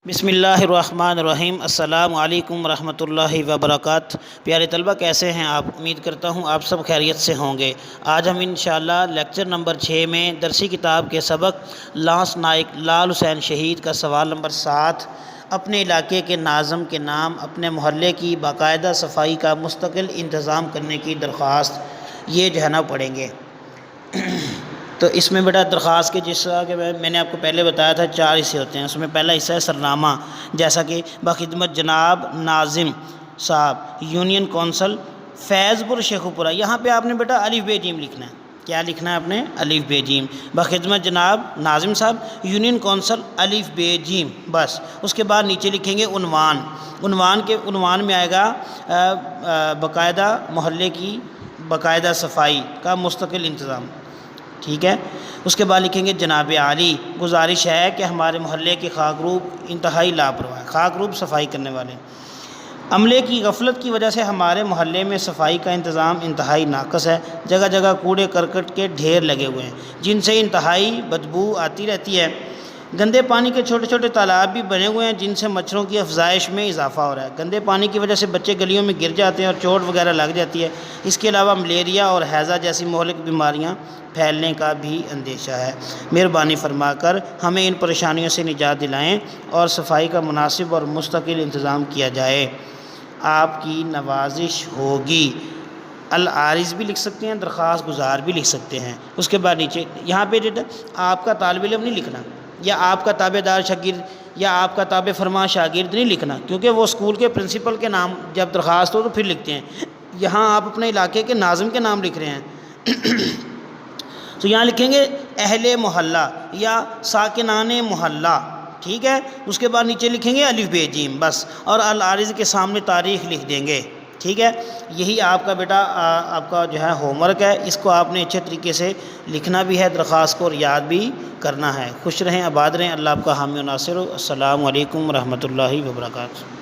بسم اللہ الرحمن الرحیم۔ السلام علیکم ورحمۃ اللہ وبرکاتہ۔ پیارے طلبہ، کیسے ہیں آپ؟ امید کرتا ہوں آپ سب خیریت سے ہوں گے۔ آج ہم انشاءاللہ لیکچر نمبر 6 میں درسی کتاب کے سبق لانس نائک لال حسین شہید کا سوال نمبر 7، اپنے علاقے کے ناظم کے نام اپنے محلے کی باقاعدہ صفائی کا مستقل انتظام کرنے کی درخواست، یہ جو ہے نا پڑھیں گے۔ تو اس میں بیٹا درخواست کے جس طرح کہ میں نے آپ کو پہلے بتایا تھا 4 حصے ہوتے ہیں۔ اس میں پہلا حصہ ہے سرنامہ، جیسا کہ بخدمت جناب ناظم صاحب یونین کونسل فیض پور شیخو پورہ۔ یہاں پہ آپ نے بیٹا الف ب ج لکھنا ہے۔ کیا لکھنا ہے آپ نے؟ الف ب ج۔ بخدمت جناب ناظم صاحب یونین کونسل الف ب ج، بس۔ اس کے بعد نیچے لکھیں گے عنوان۔ عنوان میں آئے گا باقاعدہ محلے کی باقاعدہ صفائی کا مستقل انتظام، ٹھیک ہے۔ اس کے بعد لکھیں گے جناب عالی، گزارش ہے کہ ہمارے محلے کے خاکروب انتہائی لاپرواہ، خاکروب صفائی کرنے والے، عملے کی غفلت کی وجہ سے ہمارے محلے میں صفائی کا انتظام انتہائی ناقص ہے۔ جگہ جگہ کوڑے کرکٹ کے ڈھیر لگے ہوئے ہیں جن سے انتہائی بدبو آتی رہتی ہے۔ گندے پانی کے چھوٹے چھوٹے تالاب بھی بنے ہوئے ہیں جن سے مچھروں کی افزائش میں اضافہ ہو رہا ہے۔ گندے پانی کی وجہ سے بچے گلیوں میں گر جاتے ہیں اور چوٹ وغیرہ لگ جاتی ہے۔ اس کے علاوہ ملیریا اور ہیضہ جیسی مہلک بیماریاں پھیلنے کا بھی اندیشہ ہے۔ مہربانی فرما کر ہمیں ان پریشانیوں سے نجات دلائیں اور صفائی کا مناسب اور مستقل انتظام کیا جائے، آپ کی نوازش ہوگی۔ العارض بھی لکھ سکتے ہیں، درخواست گزار بھی لکھ سکتے ہیں۔ اس کے بعد نیچے یہاں پہ آپ کا طالب علم نہیں لکھنا، یا آپ کا تابع دار شاگرد، یا آپ کا تابع فرما شاگرد نہیں لکھنا، کیونکہ وہ اسکول کے پرنسپل کے نام جب درخواست ہو تو پھر لکھتے ہیں۔ یہاں آپ اپنے علاقے کے ناظم کے نام لکھ رہے ہیں تو یہاں لکھیں گے اہل محلہ یا ساکنان محلہ، ٹھیک ہے۔ اس کے بعد نیچے لکھیں گے الف ب ج، بس، اور العارض کے سامنے تاریخ لکھ دیں گے، ٹھیک ہے۔ یہی آپ کا بیٹا آپ کا جو ہے ہوم ورک ہے، اس کو آپ نے اچھے طریقے سے لکھنا بھی ہے، درخواست کو اور یاد بھی کرنا ہے۔ خوش رہیں، آباد رہیں، اللہ آپ کا حامی و ناصر ہو۔ السلام علیکم ورحمۃ اللہ وبرکاتہ۔